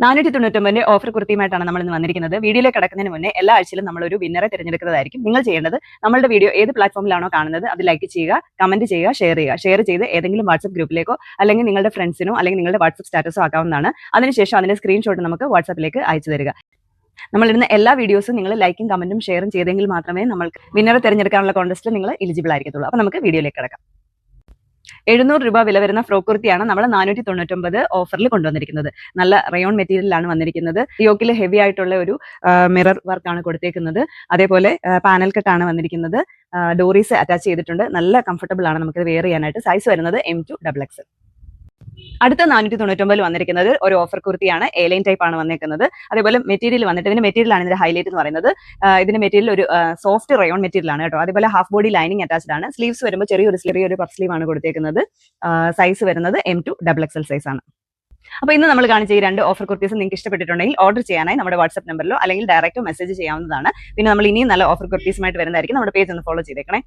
499 offer കുർത്തിയുമായിട്ടാണ് നമ്മൾ ഇന്ന് വന്നിരിക്കുന്നത്. വീഡിയോയിലേക്ക് കടക്കുന്നതിന് മുന്നേ എല്ലാ ആഴ്ചയിലും നമ്മൾ ഒരു വിന്നറെ തിരഞ്ഞെടുക്കുന്നതായിരിക്കും. നിങ്ങൾ ചെയ്യേണ്ടത് നമ്മളുടെ വീഡിയോ ഏത് പ്ലാറ്റ്ഫോമിലാണോ കാണുന്നത് അത് ലൈക്ക് ചെയ്യുക, കമന്റ് ചെയ്യുക, ഷെയർ ചെയ്ത് ഏതെങ്കിലും വാട്സ്ആപ്പ് ഗ്രൂപ്പിലേക്കോ അല്ലെങ്കിൽ നിങ്ങളുടെ ഫ്രണ്ട്സിനോ അല്ലെങ്കിൽ നിങ്ങളുടെ വാട്സ്ആപ്പ് സ്റ്റാറ്റസോ ആക്കാവുന്നതാണ്. അതിനുശേഷം അതിന്റെ സ്ക്രീൻഷോട്ട് നമുക്ക് വാട്സ്ആപ്പിലേക്ക് അയച്ചു തരിക. നമ്മളിടുന്ന എല്ലാ വീഡിയോസും നിങ്ങൾ ലൈക്കും കമന്റും ഷെയറും ചെയ്തെങ്കിൽ മാത്രമേ നമ്മൾക്ക് വിന്നറെ തിരഞ്ഞെടുക്കാനുള്ള കോൺടെസ്റ്റിൽ നിങ്ങൾ എലിജിബിൾ ആയിരിക്കത്തുള്ളൂ. അപ്പോൾ നമുക്ക് വീഡിയോയിലേക്ക് കിടക്കാം. 700 രൂപ വില വരുന്ന ഫ്രോക്ക് കുർത്തിയാണ് നമ്മൾ 499 ഓഫറിൽ കൊണ്ടുവന്നിരിക്കുന്നത്. നല്ല റയോൺ മെറ്റീരിയലാണ് വന്നിരിക്കുന്നത്. യോക്കിൽ ഹെവി ആയിട്ടുള്ള ഒരു മിറർ വർക്കാണ് കൊടുത്തേക്കുന്നത്. അതേപോലെ പാനൽ കട്ടാണ് വന്നിരിക്കുന്നത്. ഡോറീസ് അറ്റാച്ച് ചെയ്തിട്ടുണ്ട്. നല്ല കംഫർട്ടബിൾ ആണ് നമുക്ക് വെയർ ചെയ്യാനായിട്ട്. സൈസ് വരുന്നത് M2 XXL. അടുത്ത 499 വന്നിരിക്കുന്നത് ഒരു ഓഫർ കുർത്തിയാണ്. എലൈൻ ടൈപ്പ് ആണ് വന്നിരിക്കുന്നത്. അതേപോലെ മെറ്റീരിയൽ വന്നിട്ട് ഇതിന്റെ മെറ്റീരിയൽ ആണ് ഇതിന്റെ ഹൈലൈറ്റ് എന്ന് പറയുന്നത്. ഇതിന്റെ മെറ്റീരിയൽ ഒരു സോഫ്റ്റ് റയോൺ മെറ്റീരിയൽ ആണ് കേട്ടോ. അതേപോലെ ഹാഫ് ബോഡി ലൈനിങ് അറ്റാച്ച്ഡ് ആണ്. സ്ലീവ്സ് വരുമ്പോൾ ചെറിയൊരു പഫ് സ്ലീവ് ആണ് കൊടുത്തേക്കുന്നത്. സൈസ് വരുന്നത് M2 XXL സൈസ് ആണ്. അപ്പോൾ ഇന്ന് നമ്മൾ കാണിച്ച ഈ 2 ഓഫർ കുർത്തീസ് നിങ്ങൾക്ക് ഇഷ്ടപ്പെട്ടിട്ടുണ്ടെങ്കിൽ ഓർഡർ ചെയ്യാനായി നമ്മുടെ വാട്സ്ആപ്പ് നമ്പറിലോ അല്ലെങ്കിൽ ഡയറക്റ്റോ മെസ്സേജ് ചെയ്യാവുന്നതാണ്. പിന്നെ നമ്മൾ ഇനിയും നല്ല ഓഫർ കുർത്തീസുമായിട്ട് വരുന്നതായിരിക്കും. നമ്മുടെ പേജ് ഒന്ന് ഫോളോ ചെയ്തേക്കണേ.